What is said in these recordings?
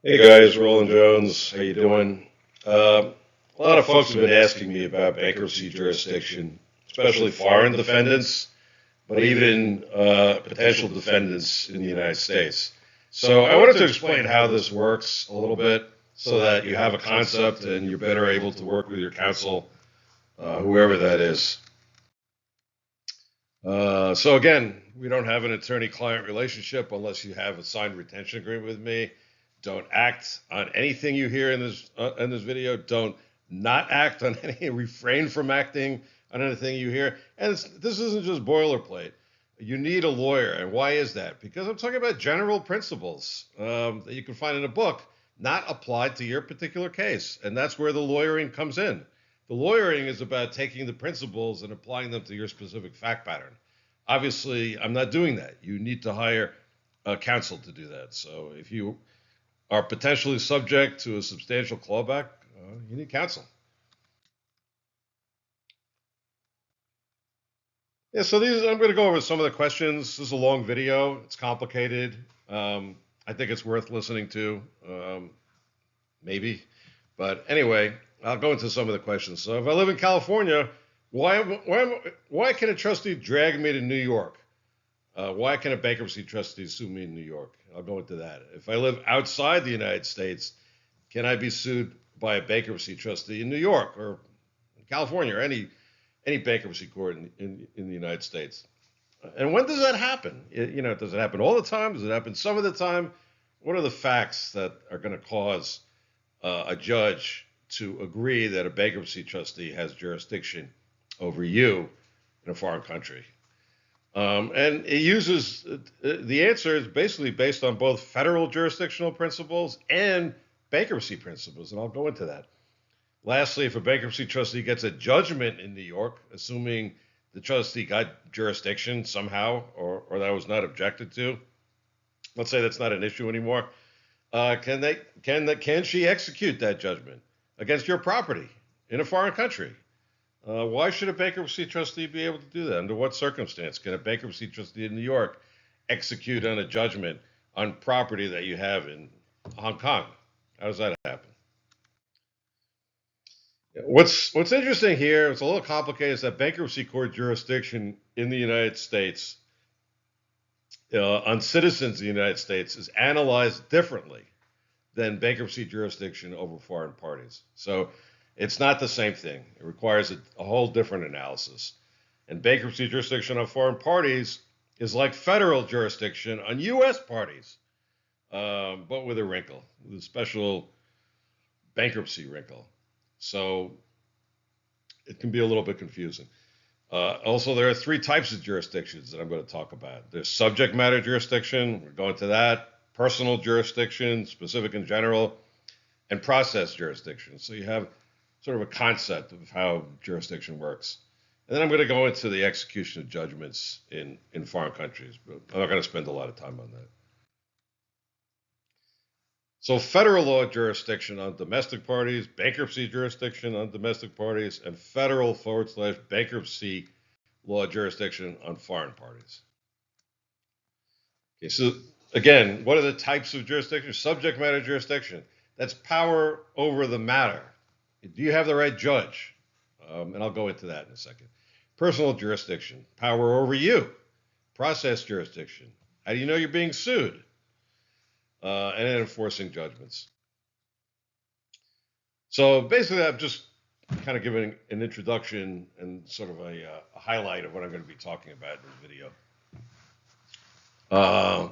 Hey guys, Roland Jones. How you doing? A lot of folks have been asking me about bankruptcy jurisdiction, especially foreign defendants, but even potential defendants in the United States. So I wanted to explain how this works a little bit so that you have a concept and you're better able to work with your counsel, whoever that is. So again, we don't have an attorney-client relationship unless you have a signed retention agreement with me. Don't act on anything you hear in this video. Don't not act on any. Refrain from acting on anything you hear. And this isn't just boilerplate. You need a lawyer, and why is that? Because I'm talking about general principles that you can find in a book, not applied to your particular case, and that's where the lawyering comes in. The lawyering is about taking the principles and applying them to your specific fact pattern. Obviously, I'm not doing that. You need to hire a counsel to do that. So if you are potentially subject to a substantial clawback, you need counsel. Yeah, so I'm going to go over some of the questions. This is a long video. It's complicated. I think it's worth listening to, maybe. But anyway, I'll go into some of the questions. So if I live in California, why can a trustee drag me to New York? Why can a bankruptcy trustee sue me in New York? I'll go into that. If I live outside the United States, can I be sued by a bankruptcy trustee in New York or California or any bankruptcy court in the United States? And when does that happen? Does it happen all the time? Does it happen some of the time? What are the facts that are going to cause a judge to agree that a bankruptcy trustee has jurisdiction over you in a foreign country? And it uses the answer is basically based on both federal jurisdictional principles and bankruptcy principles, and I'll go into that. Lastly, if a bankruptcy trustee gets a judgment in New York, assuming the trustee got jurisdiction somehow or that was not objected to, let's say that's not an issue anymore, can she execute that judgment against your property in a foreign country? Why should a bankruptcy trustee be able to do that? Under what circumstance can a bankruptcy trustee in New York execute on a judgment on property that you have in Hong Kong? How does that happen? What's interesting here, it's a little complicated, is that bankruptcy court jurisdiction in the United States on citizens of the United States is analyzed differently than bankruptcy jurisdiction over foreign parties. So it's not the same thing. It requires a whole different analysis. And bankruptcy jurisdiction on foreign parties is like federal jurisdiction on U.S. parties, but with a wrinkle, with a special bankruptcy wrinkle. So it can be a little bit confusing. Also, there are three types of jurisdictions that I'm going to talk about. There's subject matter jurisdiction, we're going to that, personal jurisdiction, specific and general, and process jurisdiction. So you have sort of a concept of how jurisdiction works. And then I'm going to go into the execution of judgments in foreign countries, but I'm not going to spend a lot of time on that. So federal law jurisdiction on domestic parties, bankruptcy jurisdiction on domestic parties, and federal / bankruptcy law jurisdiction on foreign parties. Okay, so again, what are the types of jurisdiction? Subject matter jurisdiction. That's power over the matter. Do you have the right judge? And I'll go into that in a second. Personal jurisdiction, power over you. Process jurisdiction. How do you know you're being sued? And then enforcing judgments. So basically, I'm just kind of giving an introduction and sort of a highlight of what I'm going to be talking about in this video.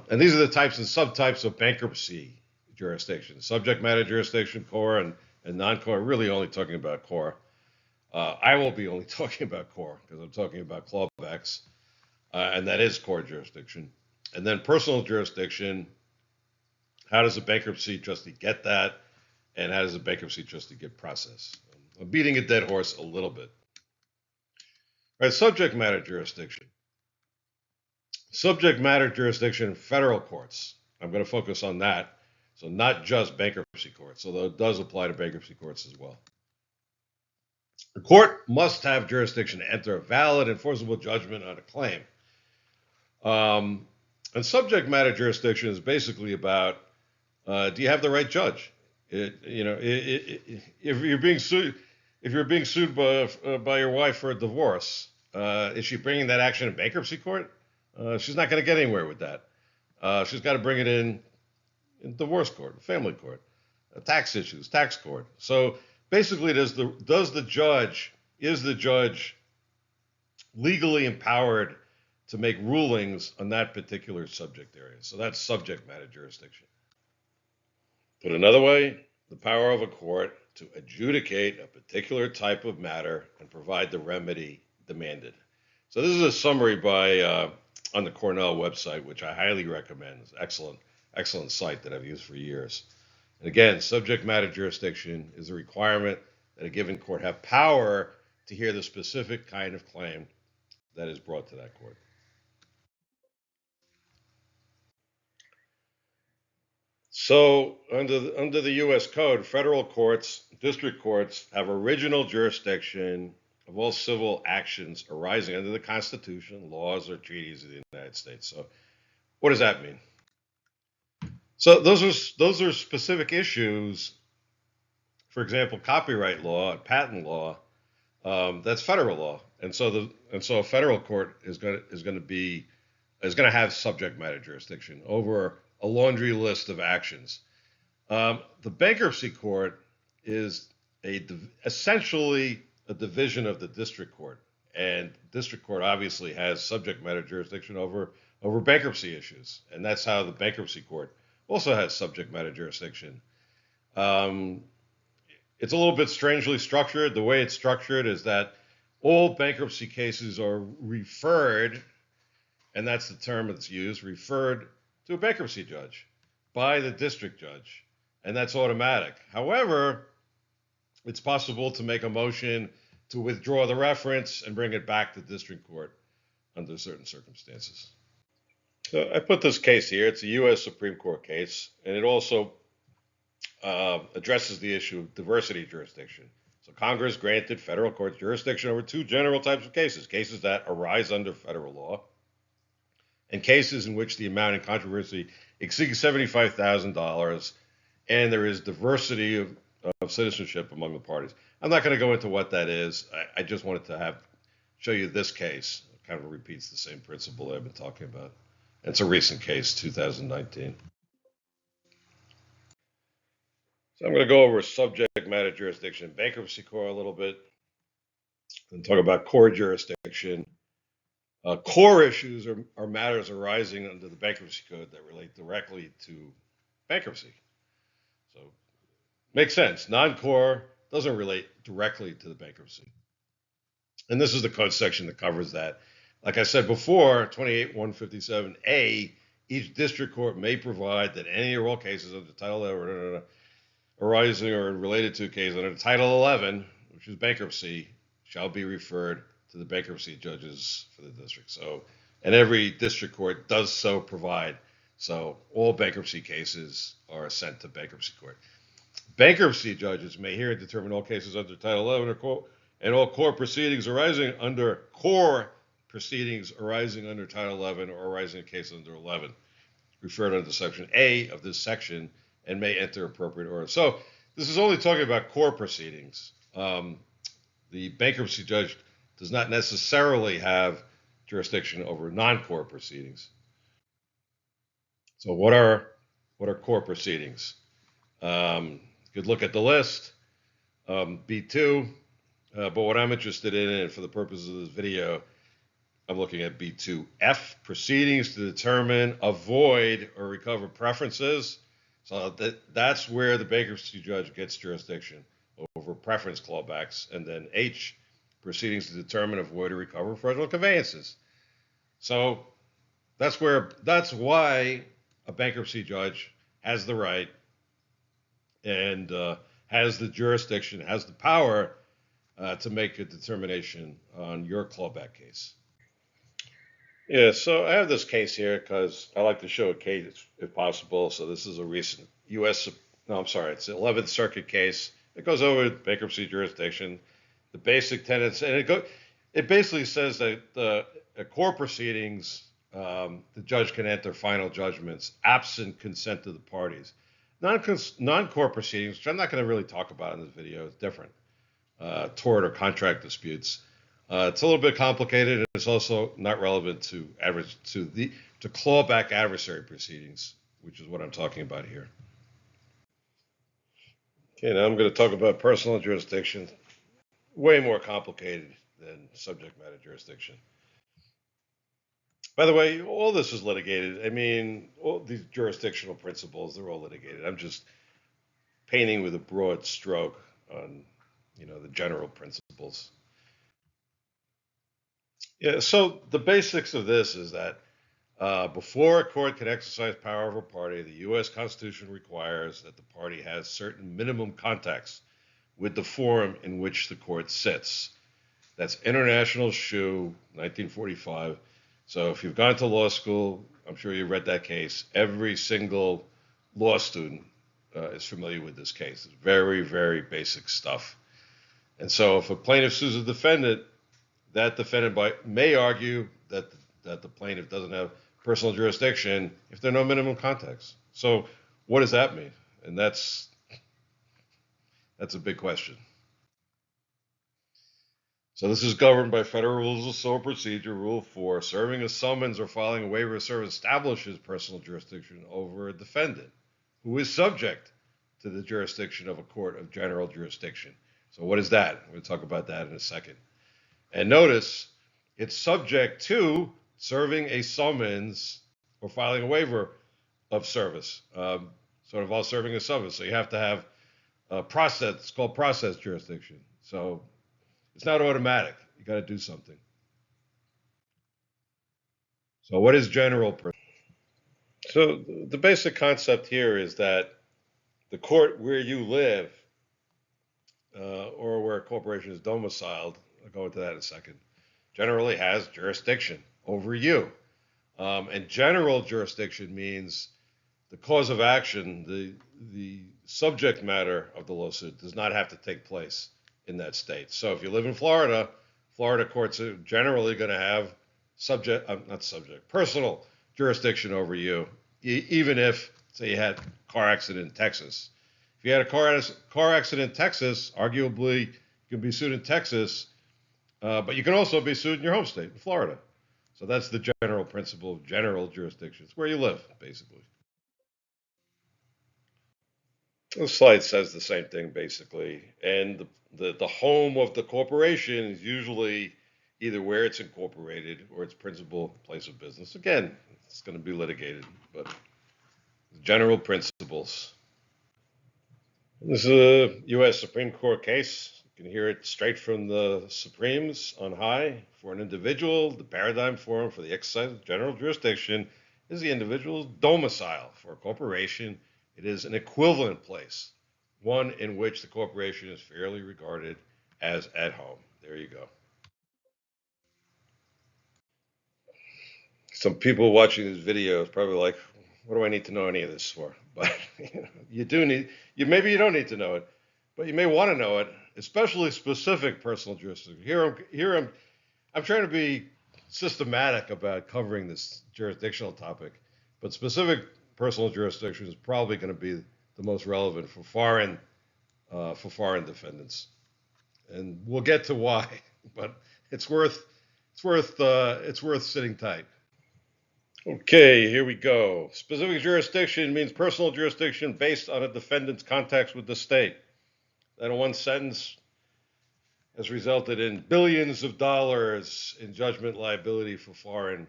And these are the types and subtypes of bankruptcy jurisdiction. Subject matter jurisdiction, core, and non-core. Really only talking about core. I will be only talking about core because I'm talking about clawbacks, and that is core jurisdiction. And then personal jurisdiction. How does a bankruptcy trustee get that? And how does a bankruptcy trustee get process? I'm beating a dead horse a little bit. All right, subject matter jurisdiction. Subject matter jurisdiction in federal courts. I'm going to focus on that. So not just bankruptcy courts, although it does apply to bankruptcy courts as well. The court must have jurisdiction to enter a valid enforceable judgment on a claim. And subject matter jurisdiction is basically about Do you have the right judge? If you're being sued, by your wife for a divorce, is she bringing that action in bankruptcy court? She's not going to get anywhere with that. She's got to bring it in divorce court, family court, tax issues, tax court. So basically, is the judge legally empowered to make rulings on that particular subject area? So that's subject matter jurisdiction. Put another way, the power of a court to adjudicate a particular type of matter and provide the remedy demanded. So this is a summary by on the Cornell website, which I highly recommend. It's an excellent site that I've used for years. And again, subject matter jurisdiction is a requirement that a given court have power to hear the specific kind of claim that is brought to that court. So under the U.S. Code, federal courts, district courts have original jurisdiction of all civil actions arising under the Constitution, laws, or treaties of the United States. So what does that mean? So those are specific issues. For example, copyright law, patent law, that's federal law, and so a federal court is going to have subject matter jurisdiction over a laundry list of actions. The bankruptcy court is essentially a division of the district court, and district court obviously has subject matter jurisdiction over bankruptcy issues, and that's how the bankruptcy court also has subject matter jurisdiction. It's a little bit strangely structured. The way it's structured is that all bankruptcy cases are referred, and that's the term that's used, referred to a bankruptcy judge by the district judge, and that's automatic. However, it's possible to make a motion to withdraw the reference and bring it back to district court under certain circumstances. So I put this case here. It's a U.S. Supreme Court case, and it also addresses the issue of diversity jurisdiction. So Congress granted federal courts jurisdiction over two general types of cases that arise under federal law, and cases in which the amount in controversy exceeds $75,000, and there is diversity of citizenship among the parties. I'm not going to go into what that is. I just wanted to show you this case. It kind of repeats the same principle I've been talking about. It's a recent case, 2019. So I'm going to go over subject matter jurisdiction, bankruptcy court a little bit, and talk about core jurisdiction. Core issues are matters arising under the bankruptcy code that relate directly to bankruptcy. So makes sense. Non-core doesn't relate directly to the bankruptcy. And this is the code section that covers that. Like I said before, 28-157A, each district court may provide that any or all cases under Title 11 arising or related to a case under Title 11, which is bankruptcy, shall be referred to the bankruptcy judges for the district. So, and every district court does so provide. So all bankruptcy cases are sent to bankruptcy court. Bankruptcy judges may hear and determine all cases under Title 11 and all core proceedings arising under Title 11 or arising in cases under 11, referred under Section A of this section, and may enter appropriate order. So this is only talking about core proceedings. The bankruptcy judge does not necessarily have jurisdiction over non-core proceedings. So what are core proceedings? You could look at the list, B2, but what I'm interested in, and for the purposes of this video, I'm looking at B2F, proceedings to determine, avoid, or recover preferences. So that's where the bankruptcy judge gets jurisdiction over preference clawbacks. And then H, proceedings to determine, avoid, or recover fraudulent conveyances. So that's why a bankruptcy judge has the right and has the jurisdiction, has the power to make a determination on your clawback case. Yeah, so I have this case here because I like to show a case if possible. So this is a recent it's the 11th Circuit case. It goes over bankruptcy jurisdiction, the basic tenets, and it basically says that the core proceedings, the judge can enter final judgments absent consent of the parties. Non-court proceedings, which I'm not going to really talk about in this video, is different. Tort or contract disputes. It's a little bit complicated, and it's also not relevant to clawback adversary proceedings, which is what I'm talking about here. Okay, now I'm going to talk about personal jurisdiction. Way more complicated than subject matter jurisdiction. By the way, all this is litigated. I mean, all these jurisdictional principles, they're all litigated. I'm just painting with a broad stroke on, the general principles. Yeah, so the basics of this is that before a court can exercise power over a party, the U.S. Constitution requires that the party has certain minimum contacts with the forum in which the court sits. That's International Shoe, 1945. So if you've gone to law school, I'm sure you read that case. Every single law student is familiar with this case. It's very, very basic stuff. And so if a plaintiff sues a defendant, that defendant may argue that the plaintiff doesn't have personal jurisdiction if there are no minimum contacts. So what does that mean? And that's a big question. So this is governed by Federal Rules of Civil Procedure, Rule 4. Serving a summons or filing a waiver of service establishes personal jurisdiction over a defendant who is subject to the jurisdiction of a court of general jurisdiction. So what is that? We'll talk about that in a second. And notice, it's subject to serving a summons or filing a waiver of service. So it involves serving a summons. So you have to have a process. It's called process jurisdiction. So it's not automatic. You got to do something. So what is general? So the basic concept here is that the court where you live or where a corporation is domiciled, I'll go into that in a second, generally has jurisdiction over you. And general jurisdiction means the cause of action, the subject matter of the lawsuit does not have to take place in that state. So if you live in Florida, Florida courts are generally going to have personal jurisdiction over you, even if, say, you had a car accident in Texas. If you had a car accident in Texas, arguably you can be sued in Texas, but you can also be sued in your home state, in Florida. So that's the general principle of general jurisdiction. It's where you live, basically. The slide says the same thing, basically. And the home of the corporation is usually either where it's incorporated or its principal place of business. Again, it's going to be litigated, but general principles. This is a U.S. Supreme Court case. You can hear it straight from the Supremes on high. For an individual, the paradigm forum for the exercise of general jurisdiction is the individual's domicile. For a corporation, it is an equivalent place, one in which the corporation is fairly regarded as at home. There you go. Some people watching this video is probably like, what do I need to know any of this for? But maybe you don't need to know it, but you may want to know it, especially specific personal jurisdiction. Here I'm trying to be systematic about covering this jurisdictional topic, but specific personal jurisdiction is probably going to be the most relevant for foreign defendants, and we'll get to why. But it's worth sitting tight. Okay, here we go. Specific jurisdiction means personal jurisdiction based on a defendant's contacts with the state. That in one sentence has resulted in billions of dollars in judgment liability for foreign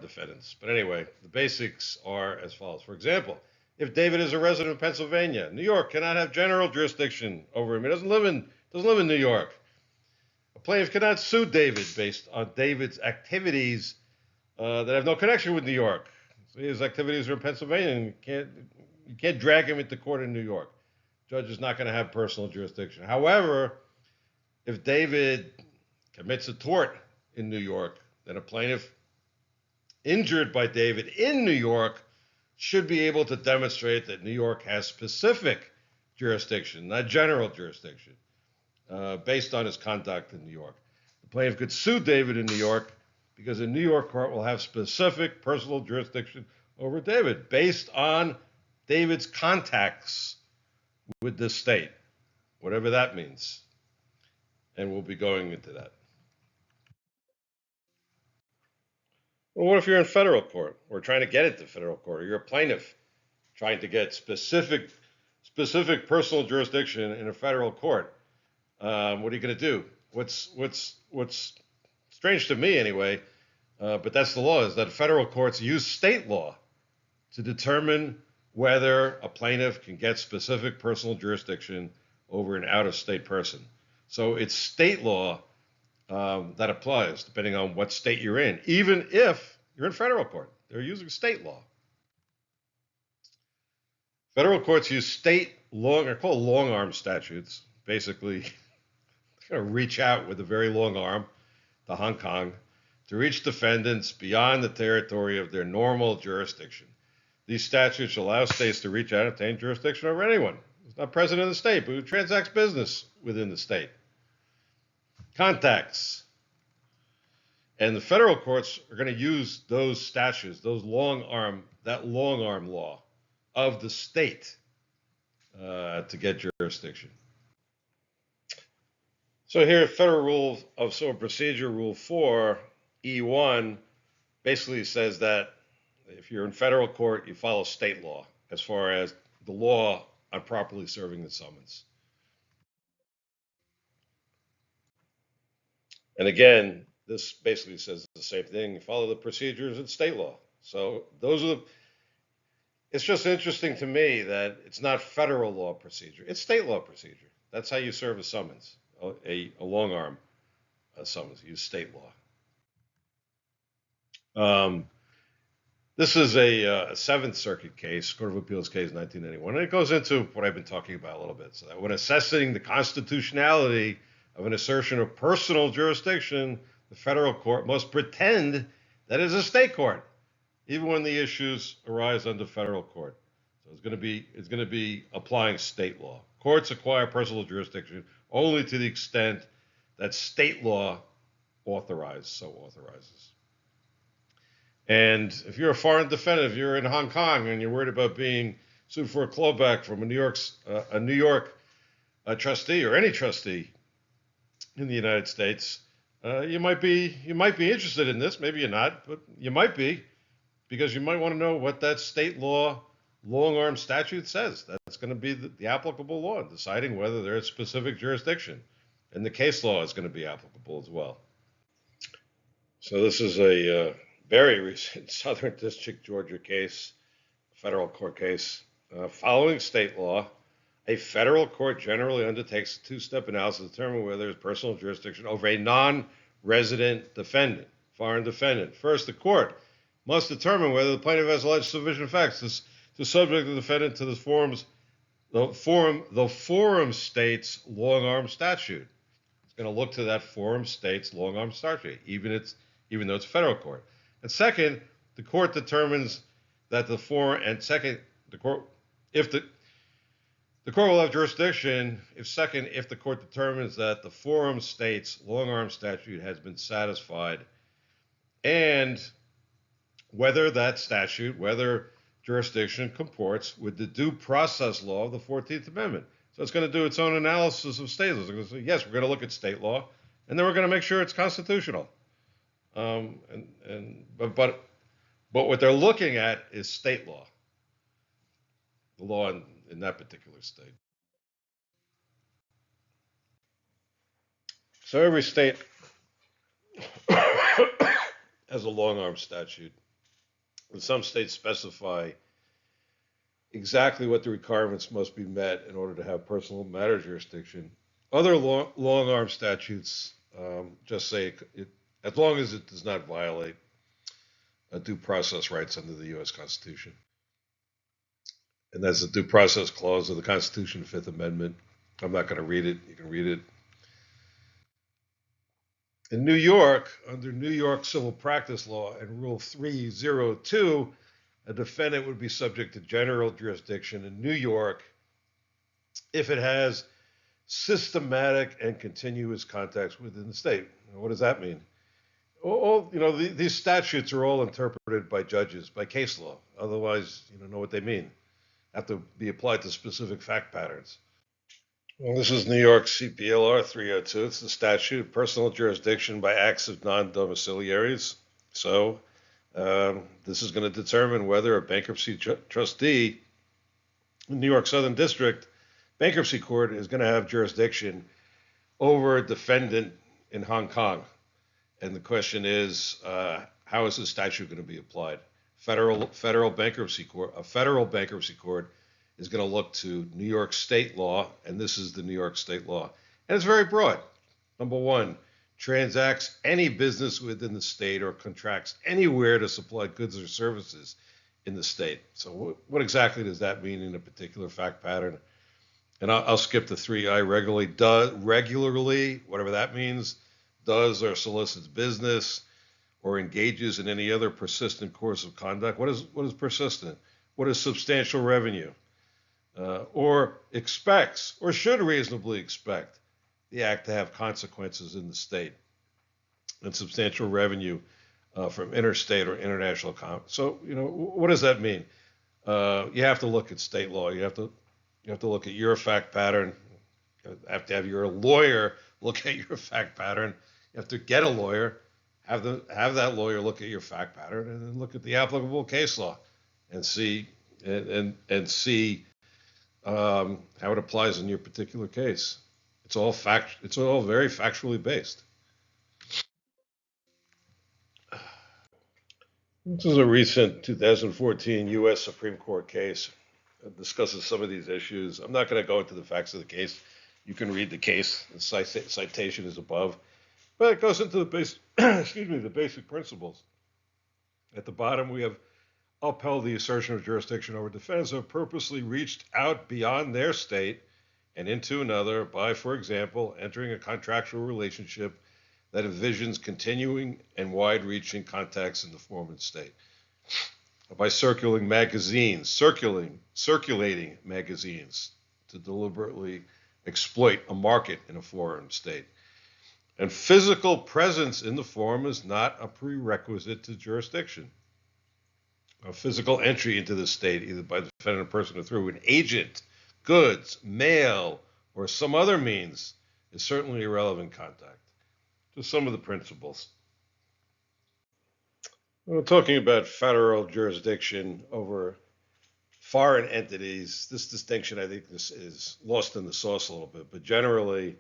defendants. But anyway, the basics are as follows. For example, if David is a resident of Pennsylvania, New York cannot have general jurisdiction over him. He doesn't live in New York. A plaintiff cannot sue David based on David's activities that have no connection with New York. So his activities are in Pennsylvania, and you can't drag him into court in New York. Judge is not going to have personal jurisdiction. However, if David commits a tort in New York, then a plaintiff injured by David in New York should be able to demonstrate that New York has specific jurisdiction, not general jurisdiction, based on his conduct in New York. The plaintiff could sue David in New York because a New York court will have specific personal jurisdiction over David based on David's contacts with the state, whatever that means. And we'll be going into that. Well, what if you're in federal court or trying to get into federal court, or you're a plaintiff trying to get specific personal jurisdiction in a federal court? What are you going to do? What's strange to me anyway, but that's the law, is that federal courts use state law to determine whether a plaintiff can get specific personal jurisdiction over an out-of-state person. So it's state law that applies depending on what state you're in, even if you're in federal court. They're using state law. Federal courts use state they're called long arm statutes. Basically, they're going to reach out with a very long arm to Hong Kong to reach defendants beyond the territory of their normal jurisdiction. These statutes allow states to reach out and obtain jurisdiction over anyone who's not present in the state, but who transacts business within the state. Contacts. And the federal courts are going to use those statutes, that long arm law of the state to get jurisdiction. So here, Federal Rule of Civil Procedure, Rule 4, E1, basically says that if you're in federal court, you follow state law as far as the law on properly serving the summons. And again, this basically says the same thing. You follow the procedures in state law. So it's just interesting to me that it's not federal law procedure. It's state law procedure. That's how you serve a summons, a long arm summons. Use state law. This is a Seventh Circuit case, Court of Appeals case, 1991, and it goes into what I've been talking about a little bit. So that when assessing the constitutionality of an assertion of personal jurisdiction, the federal court must pretend that it's a state court, even when the issues arise under federal court. So it's going to be applying state law. Courts acquire personal jurisdiction only to the extent that state law authorizes. And if you're a foreign defendant, if you're in Hong Kong and you're worried about being sued for a clawback from a New York trustee or any trustee in the United States, you might be interested in this. Maybe you're not, but you might be, because you might want to know what that state law long arm statute says. That's going to be the applicable law in deciding whether there's specific jurisdiction, and the case law is going to be applicable as well. So this is a very recent Southern District, Georgia case, federal court case. Following state law, a federal court generally undertakes a two-step analysis to determine whether there's personal jurisdiction over a non-resident defendant, foreign defendant. First, the court must determine whether the plaintiff has alleged sufficient facts to subject the defendant to the forum state's long-arm statute. It's going to look to that forum state's long-arm statute, even though it's a federal court. And second, the court determines that the court will have jurisdiction if the court determines that the forum state's long-arm statute has been satisfied, and whether jurisdiction comports with the due process law of the 14th Amendment. So it's going to do its own analysis of state law. It's going to say, yes, we're going to look at state law, and then we're going to make sure it's constitutional. But what they're looking at is state law, the law in that particular state. So every state has a long-arm statute, and some states specify exactly what the requirements must be met in order to have personal matter jurisdiction. Other long-arm statutes just say as long as it does not violate due process rights under the U.S. Constitution. And that's the due process clause of the Constitution, Fifth Amendment. I'm not going to read it. You can read it. In New York, under New York civil practice law and Rule 302, a defendant would be subject to general jurisdiction in New York if it has systematic and continuous contacts within the state. Now, what does that mean? These statutes are all interpreted by judges, by case law. Otherwise, you don't know what they mean. have to be applied to specific fact patterns. Well, this is New York CPLR 302. It's the statute, personal jurisdiction by acts of non-domiciliaries. So this is going to determine whether a bankruptcy trustee in New York Southern District Bankruptcy Court is going to have jurisdiction over a defendant in Hong Kong. And the question is, how is this statute going to be applied? Federal bankruptcy court, a federal bankruptcy court is going to look to New York state law, and this is the New York state law. And it's very broad. Number one, transacts any business within the state or contracts anywhere to supply goods or services in the state. So what exactly does that mean in a particular fact pattern? And I'll skip the 3I regularly, whatever that means, does or solicits business or engages in any other persistent course of conduct. What is persistent? What is substantial revenue? Or expects or should reasonably expect the act to have consequences in the state, and substantial revenue from interstate or international commerce. So, what does that mean? You have to look at state law. You have to look at your fact pattern. You have to have your lawyer look at your fact pattern. You have to get a lawyer, have that lawyer look at your fact pattern, and then look at the applicable case law, and see see how it applies in your particular case. It's all very factually based. This is a recent 2014 U.S. Supreme Court case that discusses some of these issues. I'm not going to go into the facts of the case. You can read the case. The citation is above, but it goes into the the basic principles. At the bottom, we have upheld the assertion of jurisdiction over defendants who have purposely reached out beyond their state and into another by, for example, entering a contractual relationship that envisions continuing and wide-reaching contacts in the foreign state. By circulating magazines to deliberately exploit a market in a foreign state. And physical presence in the forum is not a prerequisite to jurisdiction. A physical entry into the state, either by the defendant person or through an agent, goods, mail, or some other means, is certainly a relevant contact. Just some of the principles. We're talking about federal jurisdiction over foreign entities. This distinction, I think, is lost in the sauce a little bit. But generally,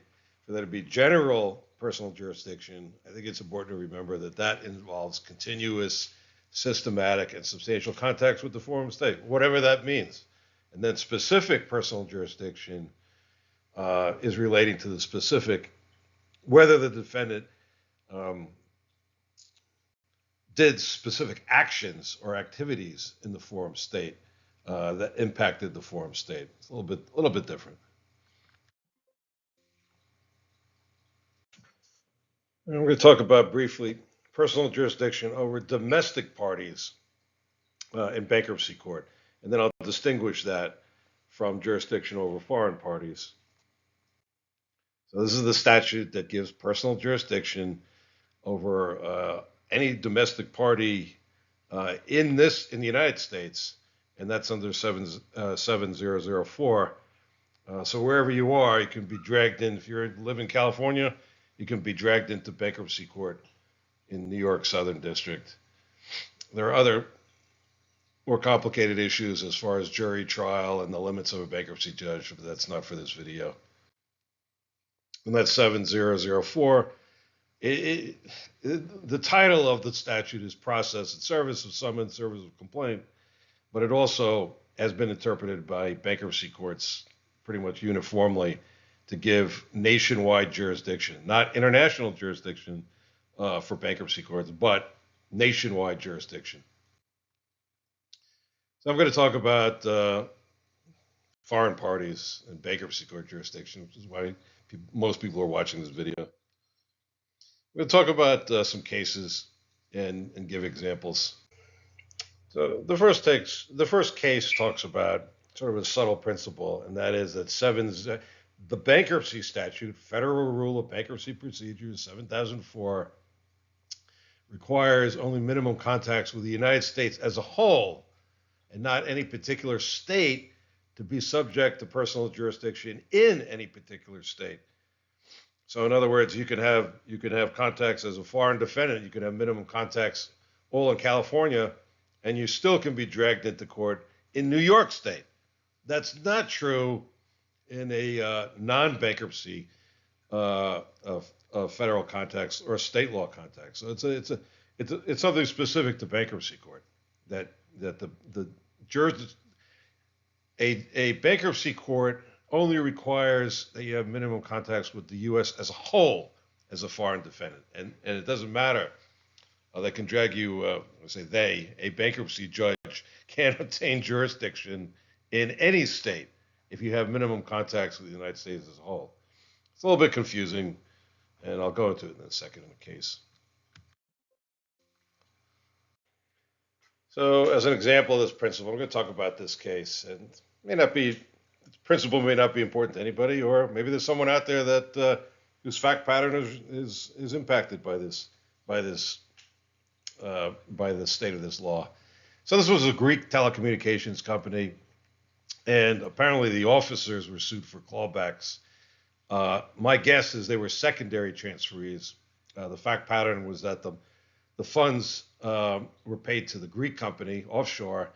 for there to be general personal jurisdiction, I think it's important to remember that involves continuous, systematic, and substantial contacts with the foreign state, whatever that means. And then specific personal jurisdiction is relating to the specific, whether the defendant did specific actions or activities in the forum state that impacted the forum state. It's a little bit different. And we're going to talk about briefly personal jurisdiction over domestic parties in bankruptcy court, and then I'll distinguish that from jurisdiction over foreign parties. So this is the statute that gives personal jurisdiction over any domestic party in the United States, and that's under 7004. So wherever you are, you can be dragged in. If you live in California, you can be dragged into bankruptcy court in New York Southern District. There are other more complicated issues as far as jury trial and the limits of a bankruptcy judge, but that's not for this video. And that's 7004. The title of the statute is Process and Service of Summons, Service of Complaint, but it also has been interpreted by bankruptcy courts pretty much uniformly to give nationwide jurisdiction, not international jurisdiction for bankruptcy courts, but nationwide jurisdiction. So I'm going to talk about foreign parties and bankruptcy court jurisdiction, which is why most people are watching this video. We're going to talk about some cases and give examples. So the first case talks about sort of a subtle principle, and that is that the bankruptcy statute, Federal Rule of Bankruptcy Procedures 7004, requires only minimum contacts with the United States as a whole, and not any particular state to be subject to personal jurisdiction in any particular state. So in other words, you can have contacts as a foreign defendant. You can have minimum contacts all in California, and you still can be dragged into court in New York State. That's not true in a non-bankruptcy federal context or a state law context. So it's something specific to bankruptcy court that a bankruptcy court only requires that you have minimum contacts with the U.S. as a whole as a foreign defendant, and it doesn't matter. They can drag you. A bankruptcy judge can't obtain jurisdiction in any state if you have minimum contacts with the United States as a whole. It's a little bit confusing, and I'll go into it in a second in the case. So as an example of this principle, I'm going to talk about this case, and this principle may not be important to anybody, or maybe there's someone out there that whose fact pattern is impacted by the state of this law. So this was a Greek telecommunications company, and apparently the officers were sued for clawbacks. My guess is they were secondary transferees. The fact pattern was that the funds were paid to the Greek company offshore,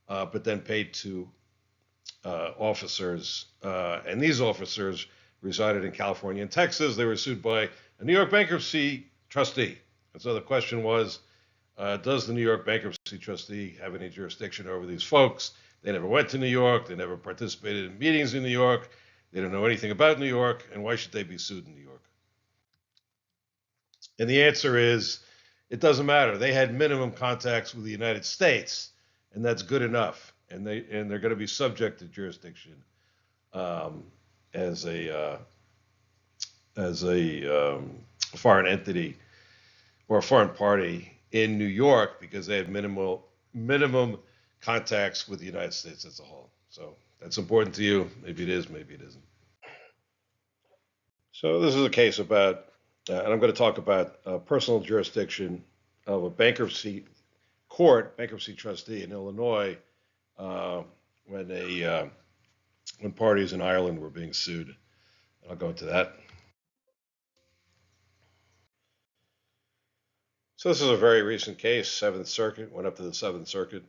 but then paid to officers, and these officers resided in California and Texas. They were sued by a New York bankruptcy trustee. And so the question was, does the New York bankruptcy trustee have any jurisdiction over these folks? They never went to New York. They never participated in meetings in New York. They don't know anything about New York. And why should they be sued in New York? And the answer is, it doesn't matter. They had minimum contacts with the United States, and that's good enough. And they're going to be subject to jurisdiction as a foreign entity or a foreign party in New York because they had minimum contacts with the United States as a whole. So that's important to you. Maybe it is, maybe it isn't. So this is a case about, and I'm going to talk about personal jurisdiction of a bankruptcy court, bankruptcy trustee in Illinois, when parties in Ireland were being sued. And I'll go into that. So this is a very recent case. Seventh Circuit went up to the Seventh Circuit,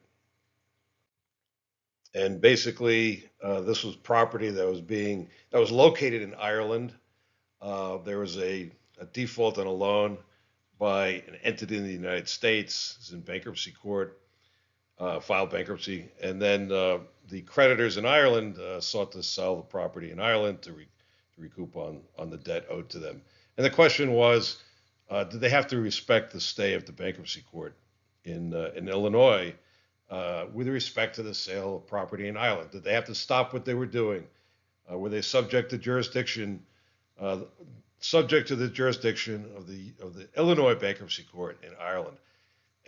and basically this was property that was located in Ireland. There was a default on a loan by an entity in the United States. It's in bankruptcy court, filed bankruptcy, and then the creditors in Ireland sought to sell the property in Ireland to recoup on the debt owed to them. And the question was, did they have to respect the stay of the bankruptcy court in Illinois with respect to the sale of property in Ireland? Did they have to stop what they were doing? Were they subject to jurisdiction? Subject to the jurisdiction of the Illinois bankruptcy court in Ireland?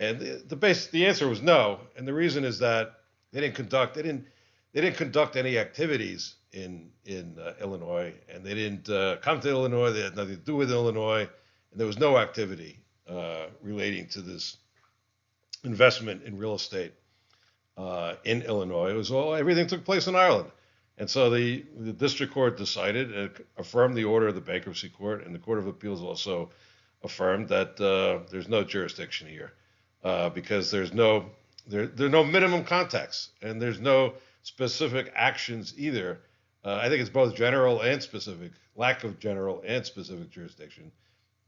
And the answer was no. And the reason is that they didn't conduct any activities in Illinois, and they didn't come to Illinois. They had nothing to do with Illinois, and there was no activity relating to this investment in real estate in Illinois. It was everything took place in Ireland. And so the district court decided and affirmed the order of the bankruptcy court, and the Court of Appeals also affirmed that there's no jurisdiction here because there are no minimum contacts, and there's no specific actions either. I think it's both general and specific, lack of general and specific jurisdiction,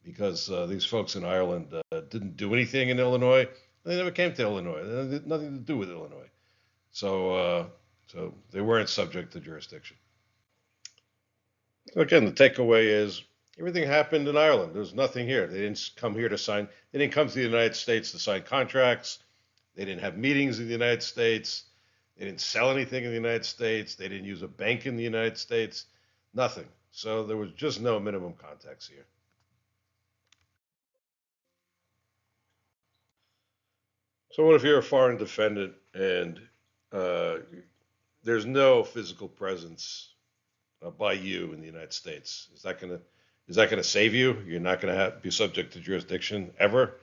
because these folks in Ireland didn't do anything in Illinois. They never came to Illinois. They had nothing to do with Illinois. So they weren't subject to jurisdiction. Again, the takeaway is everything happened in Ireland. There's nothing here. They didn't come here to sign. They didn't come to the United States to sign contracts. They didn't have meetings in the United States. They didn't sell anything in the United States. They didn't use a bank in the United States. Nothing. So there was just no minimum contacts here. So what if you're a foreign defendant and there's no physical presence by you in the United States? Is that gonna save you? You're not gonna be subject to jurisdiction ever?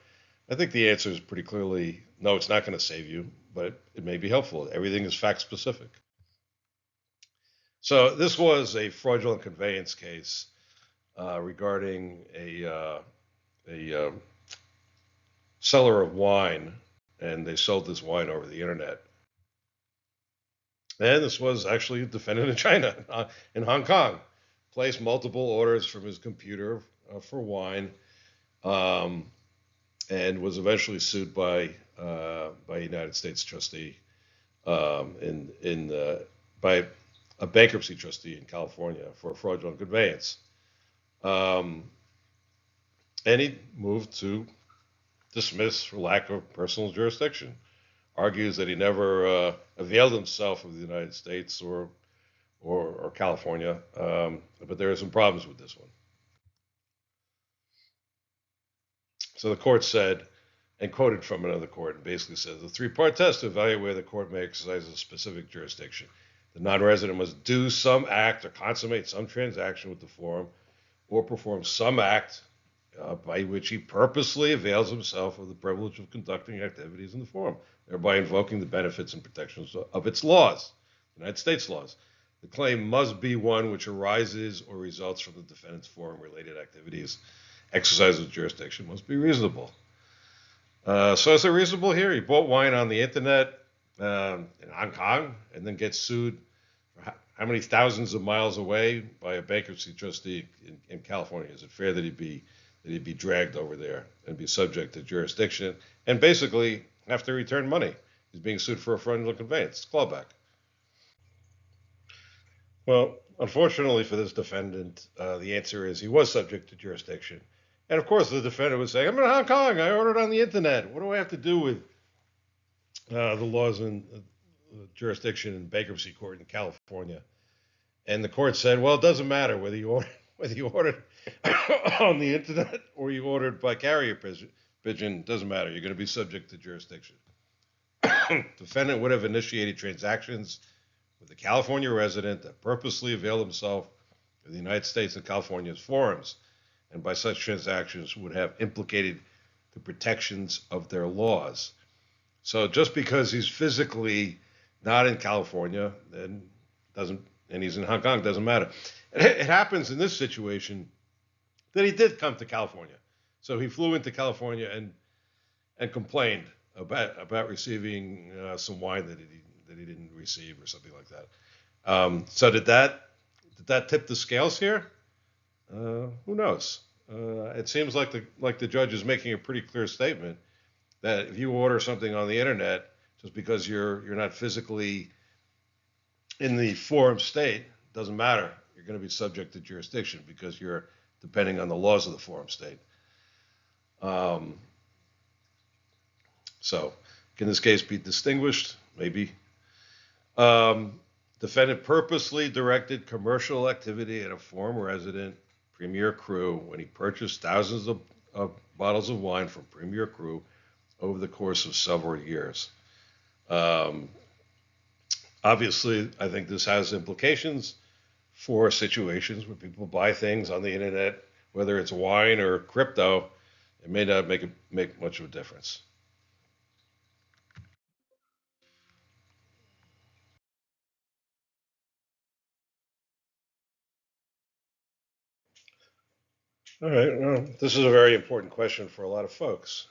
I think the answer is pretty clearly no. It's not going to save you, but it may be helpful. Everything is fact specific. So this was a fraudulent conveyance case regarding a seller of wine, and they sold this wine over the internet. And this was actually a defendant in China, in Hong Kong, placed multiple orders from his computer for wine, um, and was eventually sued by a United States trustee by a bankruptcy trustee in California for fraudulent conveyance. And he moved to dismiss for lack of personal jurisdiction. Argues that he never availed himself of the United States or California, but there are some problems with this one. So the court said, and quoted from another court, and basically says the three-part test to evaluate whether the court may exercise a specific jurisdiction. The non-resident must do some act or consummate some transaction with the forum or perform some act by which he purposely avails himself of the privilege of conducting activities in the forum, thereby invoking the benefits and protections of its laws, United States laws. The claim must be one which arises or results from the defendant's forum-related activities. Exercise of jurisdiction must be reasonable. So is it reasonable here? He bought wine on the internet in Hong Kong and then gets sued for how many thousands of miles away by a bankruptcy trustee in California? Is it fair that he'd be dragged over there and be subject to jurisdiction and basically have to return money? He's being sued for a fraudulent conveyance. It's clawback. Well, unfortunately for this defendant, the answer is he was subject to jurisdiction. And of course, the defendant would say, I'm in Hong Kong. I ordered on the internet. What do I have to do with the laws and jurisdiction in bankruptcy court in California? And the court said, well, it doesn't matter whether you ordered on the internet or you ordered by carrier pigeon. Doesn't matter. You're going to be subject to jurisdiction. Defendant would have initiated transactions with a California resident that purposely availed himself of the United States and California's forums, and by such transactions would have implicated the protections of their laws. So just because he's physically not in California, then and he's in Hong Kong, doesn't matter. It happens in this situation that he did come to California. So he flew into California and complained about receiving some wine that he didn't receive or something like that. So did that tip the scales here? Who knows? It seems like the judge is making a pretty clear statement that if you order something on the internet, just because you're not physically in the forum state, doesn't matter. You're going to be subject to jurisdiction because you're depending on the laws of the forum state. So can this case be distinguished? Maybe. Defendant purposely directed commercial activity at a forum resident, Premier Cru, when he purchased thousands of bottles of wine from Premier Cru over the course of several years. Obviously, I think this has implications for situations where people buy things on the internet, whether it's wine or crypto. It may not make much of a difference. All right. Well, this is a very important question for a lot of folks.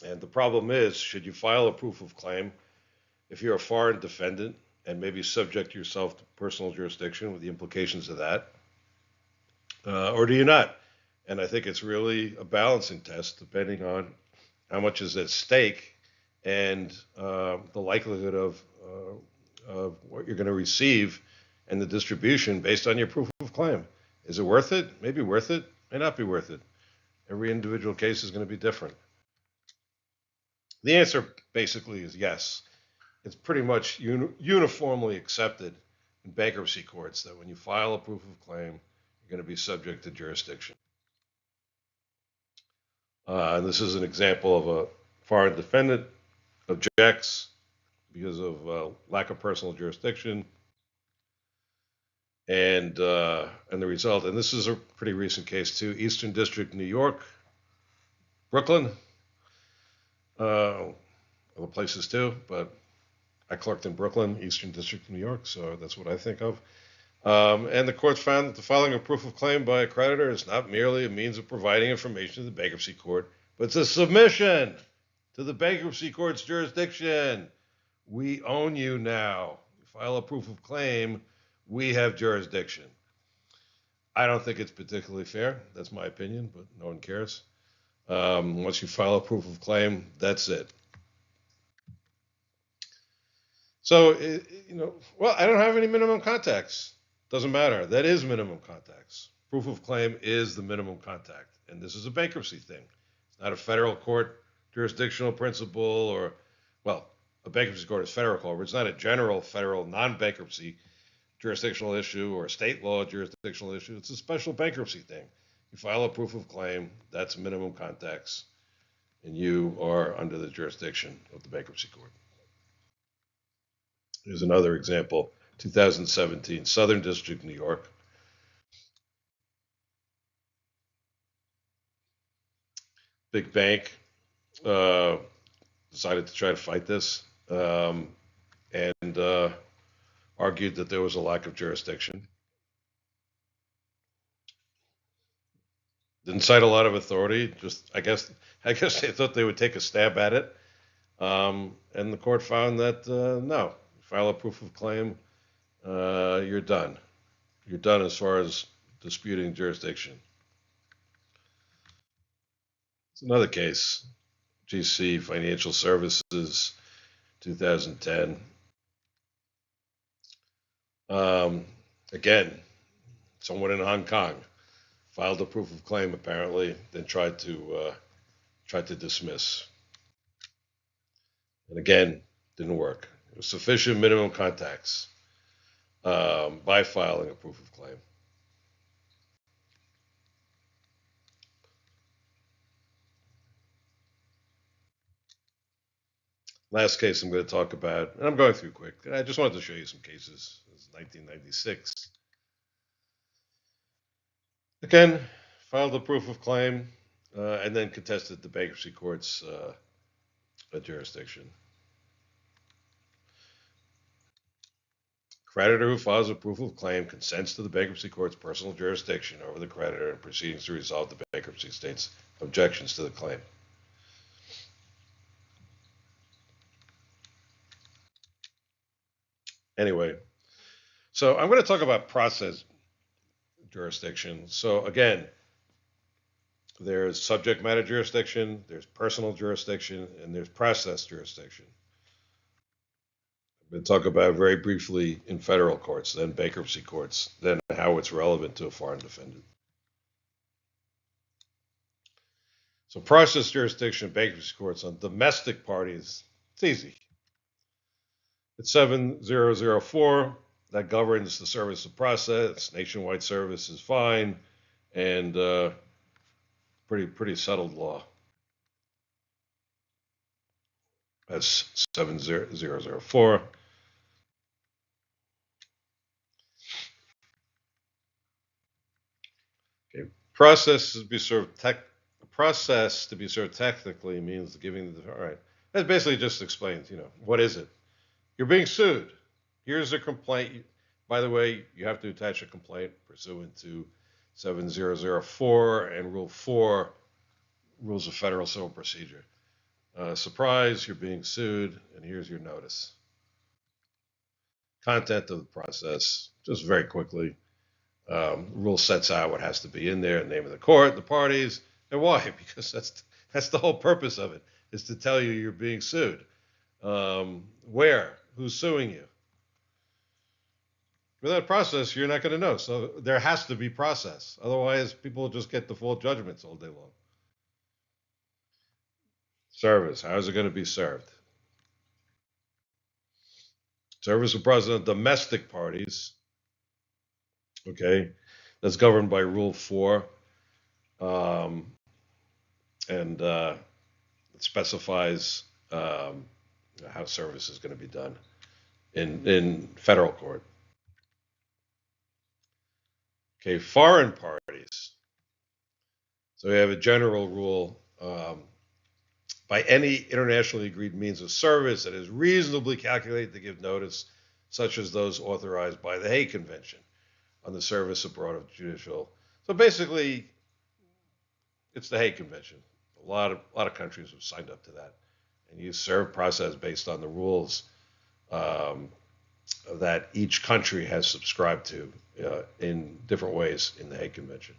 And the problem is, should you file a proof of claim if you're a foreign defendant and maybe subject yourself to personal jurisdiction with the implications of that, or do you not? And I think it's really a balancing test depending on how much is at stake and the likelihood of what you're going to receive and the distribution based on your proof of claim. Is it worth it? Maybe worth it. May not be worth it. Every individual case is going to be different. The answer basically is yes. It's pretty much uniformly accepted in bankruptcy courts that when you file a proof of claim, you're going to be subject to jurisdiction. And this is an example of a foreign defendant objects because of lack of personal jurisdiction. And the result, and this is a pretty recent case too, Eastern District, New York, Brooklyn, other places too, but I clerked in Brooklyn, Eastern District, New York, so that's what I think of. And the court found that the filing of proof of claim by a creditor is not merely a means of providing information to the bankruptcy court, but it's a submission to the bankruptcy court's jurisdiction. We own you now. You file a proof of claim, we have jurisdiction. I don't think it's particularly fair. That's my opinion, but no one cares. Once you file a proof of claim, that's it. So, well, I don't have any minimum contacts. Doesn't matter. That is minimum contacts. Proof of claim is the minimum contact. And this is a bankruptcy thing. It's not a federal court jurisdictional principle or, well, a bankruptcy court is federal court, but it's not a general federal non-bankruptcy jurisdictional issue or a state law jurisdictional issue. It's a special bankruptcy thing. You file a proof of claim, that's minimum contacts, and you are under the jurisdiction of the bankruptcy court. Here's another example, 2017, Southern District, New York. Big bank decided to try to fight this and argued that there was a lack of jurisdiction. Didn't cite a lot of authority. Just I guess they thought they would take a stab at it, and the court found that no, file a proof of claim, you're done. You're done as far as disputing jurisdiction. It's another case, GC Financial Services, 2010. Again, someone in Hong Kong filed a proof of claim apparently, then tried to dismiss. And again, didn't work. It was sufficient minimum contacts by filing a proof of claim. Last case I'm going to talk about, and I'm going through quick. I just wanted to show you some cases. This is 1996. Again, filed a proof of claim and then contested the bankruptcy court's jurisdiction. Creditor who files a proof of claim consents to the bankruptcy court's personal jurisdiction over the creditor and proceedings to resolve the bankruptcy estate's objections to the claim. Anyway, so I'm going to talk about process jurisdiction. So again, there's subject matter jurisdiction, there's personal jurisdiction, and there's process jurisdiction. I'm going to talk about very briefly in federal courts, then bankruptcy courts, then how it's relevant to a foreign defendant. So process jurisdiction, bankruptcy courts on domestic parties, it's easy. It's 7004 that governs the service of process. Nationwide service is fine, and pretty settled law. That's 7004. Okay, process to be served technically means giving the all right. That basically just explains, what is it? You're being sued. Here's a complaint. By the way, you have to attach a complaint pursuant to 7004 and Rule 4, Rules of Federal Civil Procedure. Surprise, you're being sued, and here's your notice. Content of the process, just very quickly. Rule sets out what has to be in there, the name of the court, the parties, and why, because that's the whole purpose of it, is to tell you you're being sued. Where? Who's suing you? Without process, you're not going to know. So there has to be process. Otherwise, people will just get default judgments all day long. Service. How is it going to be served? Service of process of domestic parties. Okay. That's governed by Rule 4. And it specifies how service is going to be done in federal court. Okay, foreign parties. So we have a general rule by any internationally agreed means of service that is reasonably calculated to give notice, such as those authorized by the Hague Convention. on the service abroad of judicial. So basically, it's the Hague Convention. A lot of countries have signed up to that, and you serve process based on the rules um, that each country has subscribed to in different ways in the Hague Convention.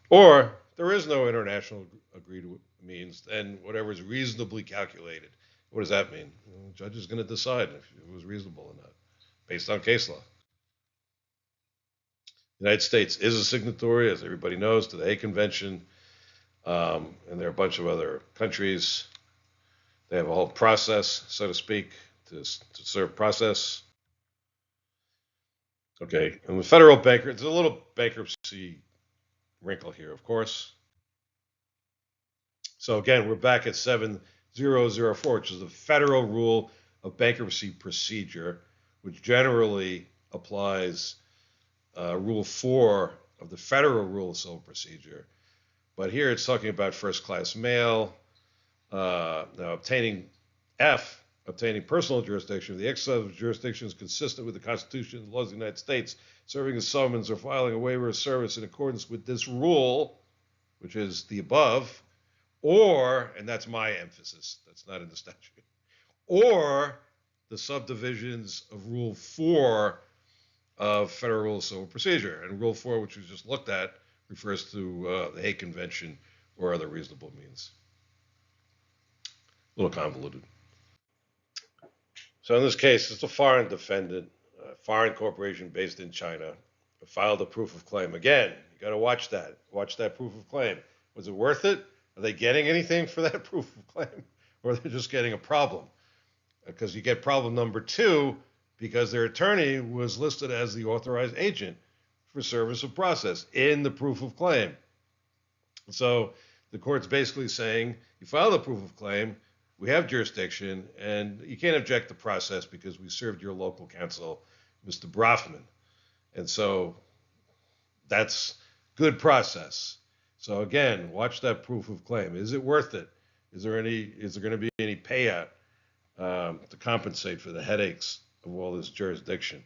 Or there is no international agreed means, then whatever is reasonably calculated. What does that mean? Well, the judge is going to decide if it was reasonable or not, based on case law. The United States is a signatory, as everybody knows, to the Hague Convention, and there are a bunch of other countries. They have a whole process, so to speak, to serve process. Okay, and the federal bankruptcy, there's a little bankruptcy wrinkle here, of course. So again, we're back at 7004, which is the federal rule of bankruptcy procedure, which generally applies Rule 4 of the federal rule of civil procedure. But here it's talking about first-class mail. Now, obtaining personal jurisdiction. The exercise of jurisdiction is consistent with the Constitution and the laws of the United States. Serving a summons or filing a waiver of service in accordance with this rule, which is the above, or, and that's my emphasis, that's not in the statute, or the subdivisions of Rule 4 of Federal Rule of Civil Procedure. And Rule 4, which we just looked at, refers to the Hague Convention or other reasonable means. A little convoluted. So in this case, it's a foreign defendant, a foreign corporation based in China, filed a proof of claim. Again, you got to watch that. Watch that proof of claim. Was it worth it? Are they getting anything for that proof of claim? Or they're just getting a problem? Because you get problem number 2 because their attorney was listed as the authorized agent for service of process in the proof of claim. So the court's basically saying, you file the proof of claim, we have jurisdiction, and you can't object to process because we served your local counsel, Mr. Brafman. And so that's good process. So again, watch that proof of claim. Is it worth it? Is there going to be any payout to compensate for the headaches of all this jurisdiction?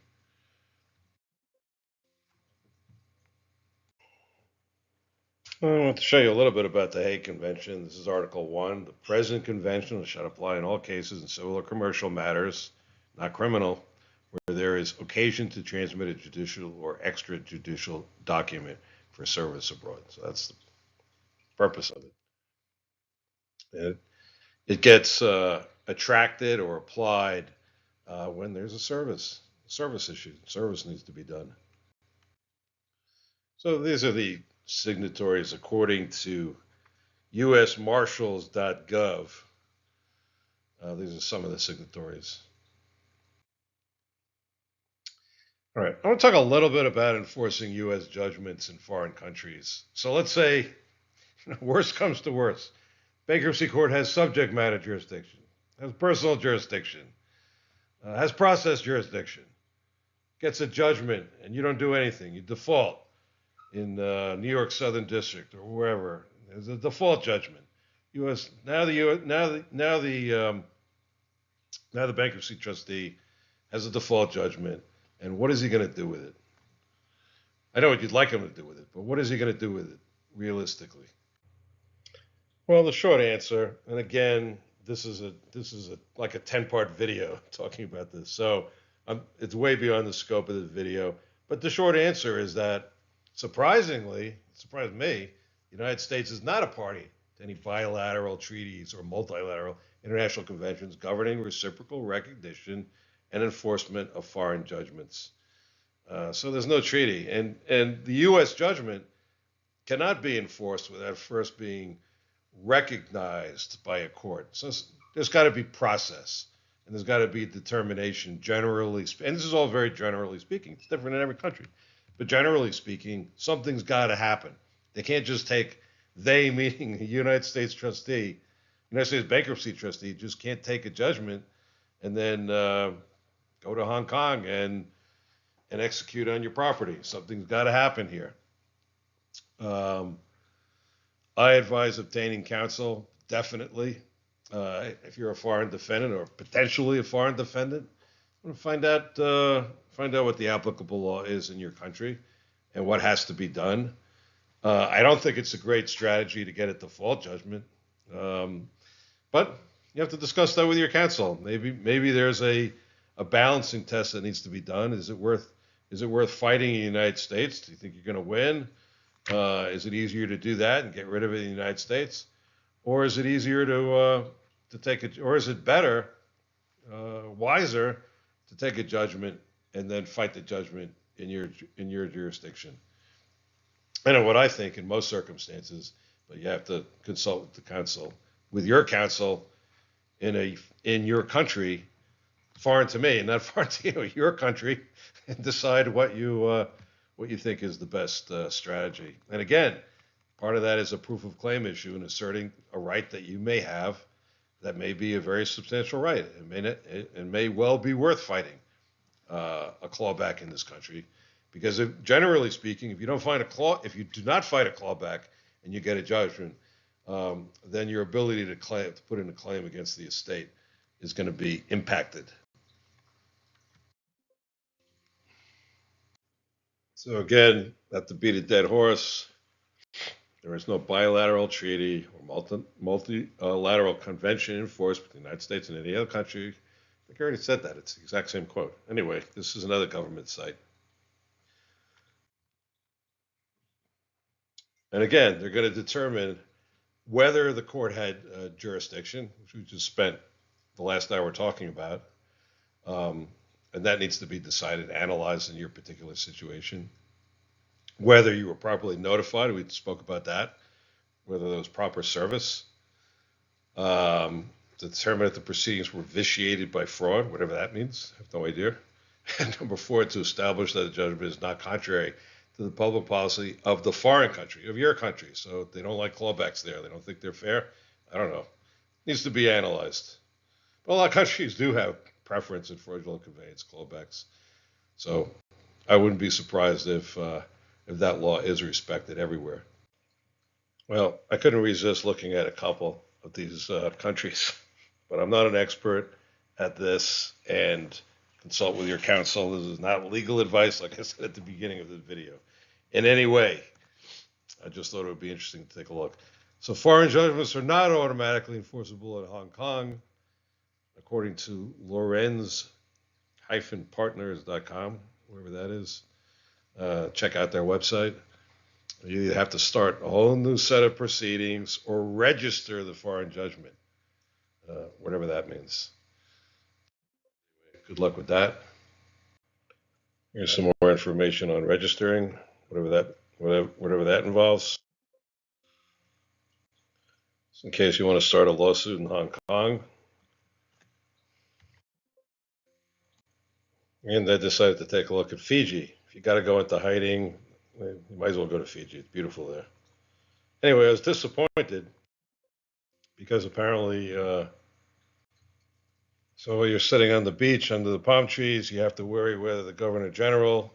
I want to show you a little bit about the Hague Convention. This is Article 1. The present convention shall apply in all cases in civil or commercial matters, not criminal, where there is occasion to transmit a judicial or extrajudicial document for service abroad. So that's the purpose of it. And it gets attracted or applied when there's a service issue. Service needs to be done. So these are the signatories according to usmarshals.gov. These are some of the signatories. All right, I want to talk a little bit about enforcing U.S. judgments in foreign countries. So let's say, worst comes to worst. Bankruptcy court has subject matter jurisdiction, has personal jurisdiction, has process jurisdiction, gets a judgment, and you don't do anything. You default in New York Southern District or wherever. There's a default judgment. Now the bankruptcy trustee has a default judgment, and what is he going to do with it? I know what you'd like him to do with it, but what is he going to do with it realistically? Well, the short answer, and again, this is like a 10-part video talking about this, so it's way beyond the scope of the video. But the short answer is that surprisingly, it surprised me, the United States is not a party to any bilateral treaties or multilateral international conventions governing reciprocal recognition and enforcement of foreign judgments. So there's no treaty, and the U.S. judgment cannot be enforced without first being recognized by a court. So there's got to be process, and there's got to be determination generally, and this is all very generally speaking. It's different in every country. But generally speaking, something's got to happen. They can't just take, they meaning the United States trustee, United States bankruptcy trustee, just can't take a judgment and then go to Hong Kong and execute on your property. Something's got to happen here. I advise obtaining counsel, definitely, if you're a foreign defendant or potentially a foreign defendant. Find out what the applicable law is in your country and what has to be done. I don't think it's a great strategy to get a default judgment, um, but you have to discuss that with your counsel. Maybe there's a balancing test that needs to be done. Is it worth fighting in the United States? Do you think you're going to win? Is it easier to do that and get rid of it in the United States, or is it easier to take it, or is it better, wiser, to take a judgment and then fight the judgment in your jurisdiction? I know what I think in most circumstances, but you have to consult with the counsel, with your counsel in your country, foreign to me, not foreign to you, your country, and decide what you think is the best strategy. And again, part of that is a proof of claim issue and asserting a right that you may have that may be a very substantial right. It may well be worth fighting a clawback in this country, because generally speaking, if you if you do not fight a clawback and you get a judgment, then your ability to put in a claim against the estate is going to be impacted. So again, not to beat a dead horse, there is no bilateral treaty or multilateral convention in force between the United States and any other country. I think I already said that. It's the exact same quote. Anyway, this is another government site. And again, they're going to determine whether the court had jurisdiction, which we just spent the last hour talking about. And that needs to be decided, analyzed in your particular situation. Whether you were properly notified, we spoke about that. Whether there was proper service. To determine if the proceedings were vitiated by fraud, whatever that means. I have no idea. And number 4, to establish that the judgment is not contrary to the public policy of the foreign country, of your country. So they don't like clawbacks there. They don't think they're fair. I don't know. Needs to be analyzed. But a lot of countries do have preference in fraudulent conveyance clawbacks. So I wouldn't be surprised if that law is respected everywhere. Well, I couldn't resist looking at a couple of these countries, but I'm not an expert at this, and consult with your counsel. This is not legal advice, like I said at the beginning of the video, in any way. I just thought it would be interesting to take a look. So foreign judgments are not automatically enforceable in Hong Kong, according to Lorenz-partners.com, wherever that is. Check out their website. You either have to start a whole new set of proceedings or register the foreign judgment, whatever that means. Good luck with that. Here's some more information on registering, whatever that involves. So in case you want to start a lawsuit in Hong Kong, and I decided to take a look at Fiji. If you got to go into hiding, you might as well go to Fiji. It's beautiful there. Anyway, I was disappointed because apparently, so while you're sitting on the beach under the palm trees, you have to worry whether the Governor General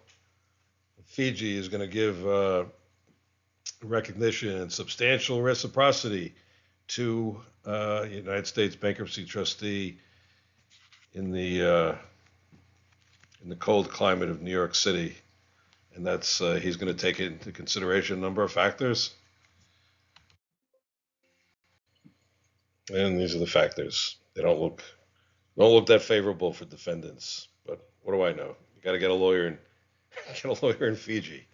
of Fiji is going to give recognition and substantial reciprocity to United States bankruptcy trustee in the cold climate of New York City, and that's he's going to take into consideration a number of factors. And these are the factors. They don't look that favorable for defendants. But what do I know? You got to get a lawyer in Fiji,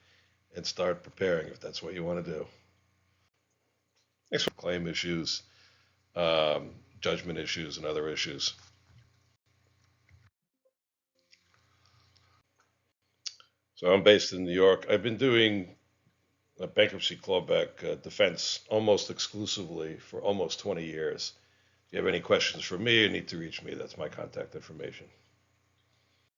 and start preparing if that's what you want to do. Next, claim issues, judgment issues, and other issues. So I'm based in New York. I've been doing a bankruptcy clawback defense almost exclusively for almost 20 years. If you have any questions for me, you need to reach me. That's my contact information.